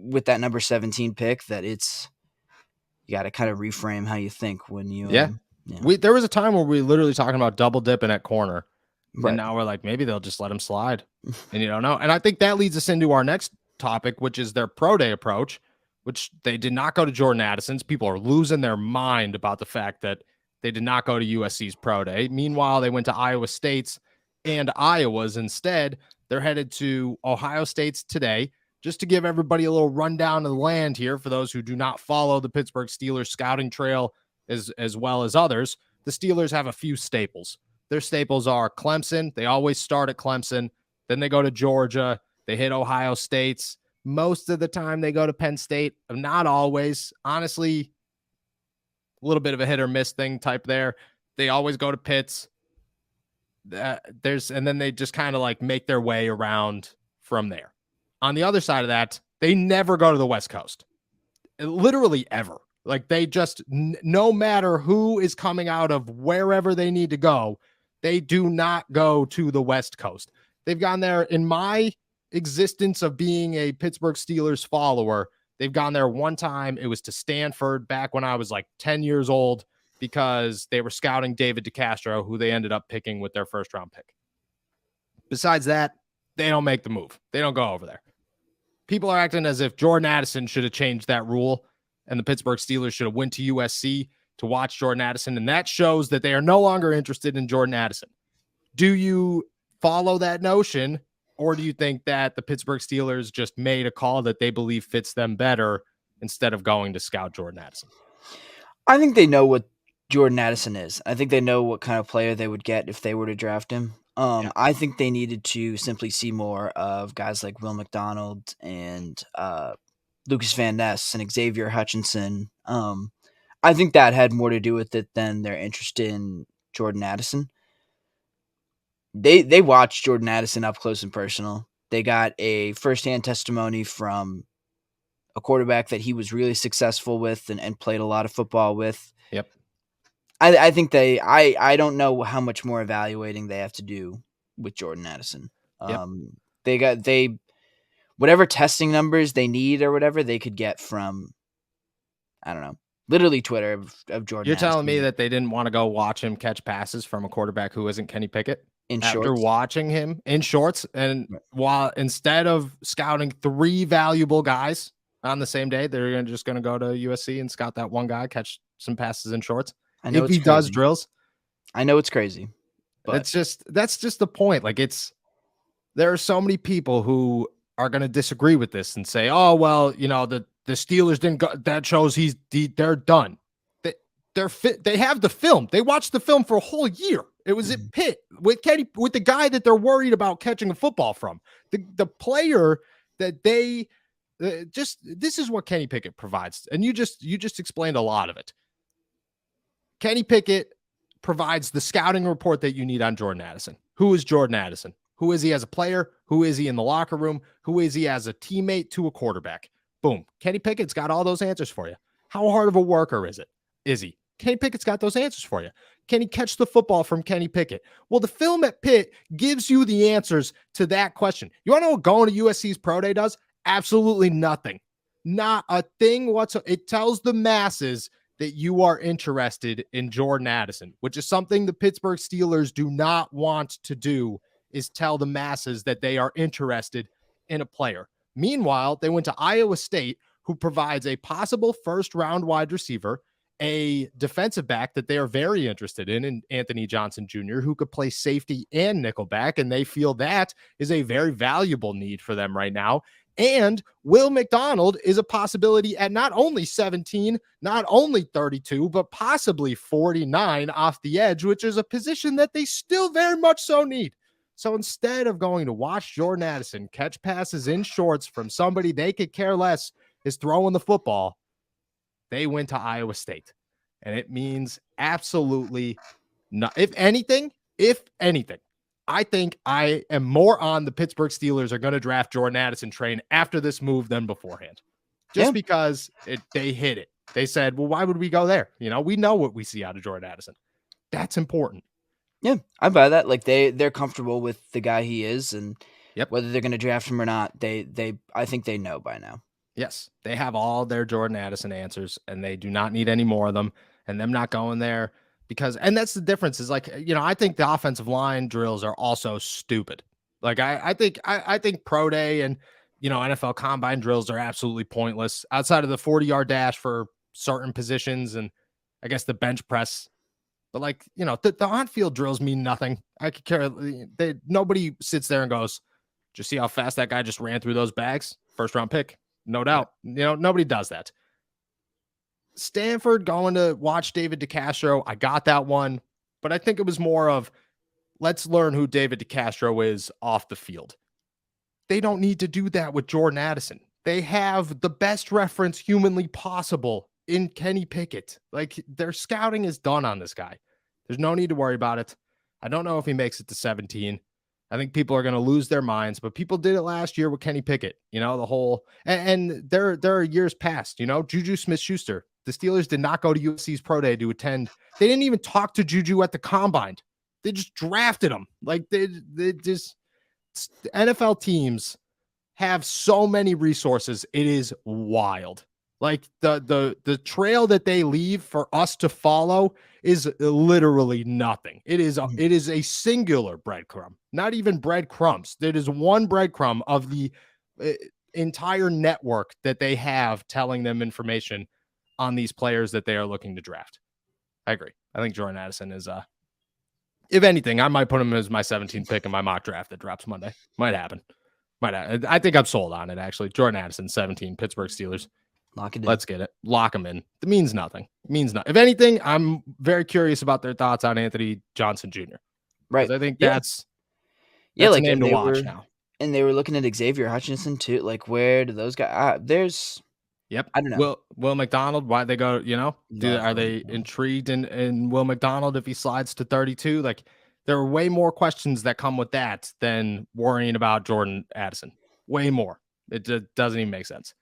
with that number 17 pick that you got to kind of reframe how you think when you Yeah. There was a time where we literally talking about double dipping at corner. Right. And now we're like, maybe they'll just let him slide. And you don't know. And I think that leads us into our next topic, which is their pro day approach, which they did not go to Jordan Addison's. People are losing their mind about the fact that they did not go to USC's pro day. Meanwhile, they went to Iowa State's and Iowa's instead. They're headed to Ohio State's today. Just to give everybody a little rundown of the land here, for those who do not follow the Pittsburgh Steelers scouting trail as well as others, the Steelers have a few staples. Their staples are Clemson. They always start at Clemson. Then they go to Georgia. They hit Ohio State's. Most of the time they go to Penn State. Not always. Honestly, a little bit of a hit or miss thing type there. They always go to Pitts. And then they just kind of like make their way around from there. On the other side of that, they never go to the West Coast. Literally ever. Like they just, no matter who is coming out of wherever they need to go, they do not go to the West Coast. They've gone there in my existence of being a Pittsburgh Steelers follower. They've gone there one time. It was to Stanford back when I was like 10 years old because they were scouting David DeCastro, who they ended up picking with their first round pick. Besides that, they don't make the move. They don't go over there. People are acting as if Jordan Addison should have changed that rule and the Pittsburgh Steelers should have went to USC to watch Jordan Addison, and that shows that they are no longer interested in Jordan Addison. Do you follow that notion, or do you think that the Pittsburgh Steelers just made a call that they believe fits them better instead of going to scout Jordan Addison? I think they know what Jordan Addison is. I think they know what kind of player they would get if they were to draft him. I think they needed to simply see more of guys like Will McDonald and Lucas Van Ness and Xavier Hutchinson. I think that had more to do with it than their interest in Jordan Addison. They watched Jordan Addison up close and personal. They got a firsthand testimony from a quarterback that he was really successful with and played a lot of football with. Yep. I think I don't know how much more evaluating they have to do with Jordan Addison. They whatever testing numbers they need or whatever they could get from, I don't know, literally Twitter of Jordan. You're telling me that they didn't want to go watch him catch passes from a quarterback who isn't Kenny Pickett after watching him in shorts, and while instead of scouting 3 valuable guys on the same day, they're just going to go to USC and scout that one guy, catch some passes in shorts. I know if he does drills. I know it's crazy, but that's just the point. Like there are so many people who are going to disagree with this and say, oh, well, you know, the Steelers didn't go, that shows they're done. They're fit. They have the film. They watched the film for a whole year. It was at Pitt with the guy that they're worried about catching a football from. The player that they this is what Kenny Pickett provides. And you just explained a lot of it. Kenny Pickett provides the scouting report that you need on Jordan Addison. Who is Jordan Addison? Who is he as a player? Who is he in the locker room? Who is he as a teammate to a quarterback? Boom. Kenny Pickett's got all those answers for you. How hard of a worker is he? Kenny Pickett's got those answers for you. Can he catch the football from Kenny Pickett? Well, the film at Pitt gives you the answers to that question. You want to know what going to USC's Pro Day does? Absolutely nothing. Not a thing whatsoever. It tells the masses that you are interested in Jordan Addison, which is something the Pittsburgh Steelers do not want to do, is tell the masses that they are interested in a player. Meanwhile, they went to Iowa State, who provides a possible first-round wide receiver, a defensive back that they are very interested in Anthony Johnson Jr., who could play safety and nickelback, and they feel that is a very valuable need for them right now. And Will McDonald is a possibility at not only 17, not only 32, but possibly 49 off the edge, which is a position that they still very much so need. So instead of going to watch Jordan Addison catch passes in shorts from somebody they could care less is throwing the football, they went to Iowa State. And it means absolutely not. If anything, I think I am more on the Pittsburgh Steelers are going to draft Jordan Addison train after this move than beforehand. Just because they hit it. They said, well, why would we go there? You know, we know what we see out of Jordan Addison. That's important. Yeah, I buy that. Like they're comfortable with the guy he is, and whether they're going to draft him or not, I think they know by now. Yes, they have all their Jordan Addison answers, and they do not need any more of them. And them not going there because, and that's the difference. Is like, I think the offensive line drills are also stupid. Like I think pro day and NFL combine drills are absolutely pointless outside of the 40-yard dash for certain positions and I guess the bench press. But like the on field drills mean nothing. I could care. Nobody sits there and goes, "Did you see how fast that guy just ran through those bags? First round pick." No doubt. Nobody does that. Stanford going to watch David DeCastro. I got that one, but I think it was more of let's learn who David DeCastro is off the field. They don't need to do that with Jordan Addison. They have the best reference humanly possible in Kenny Pickett. Like their scouting is done on this guy. There's no need to worry about it. I don't know if he makes it to 17. I think people are going to lose their minds, but people did it last year with Kenny Pickett. The whole and there are years past. Juju Smith-Schuster. The Steelers did not go to USC's pro day to attend. They didn't even talk to Juju at the combine. They just drafted him. Like they just NFL teams have so many resources. It is wild. Like the trail that they leave for us to follow is literally nothing. It is a singular breadcrumb, not even breadcrumbs. It is one breadcrumb of the entire network that they have telling them information on these players that they are looking to draft. I agree. I think Jordan Addison is if anything, I might put him as my 17th pick in my mock draft that drops Monday. Might happen. I think I'm sold on it, actually. Jordan Addison, 17, Pittsburgh Steelers. Lock it in. Let's get it. Lock them in. It means nothing. It means nothing. If anything, I'm very curious about their thoughts on Anthony Johnson Jr. Right. I think that's like a name to watch now. And they were looking at Xavier Hutchinson too. Like, where do those guys? There's. Yep. I don't know. Will McDonald, why they go, are they intrigued in Will McDonald if he slides to 32? Like, there are way more questions that come with that than worrying about Jordan Addison. Way more. It just doesn't even make sense.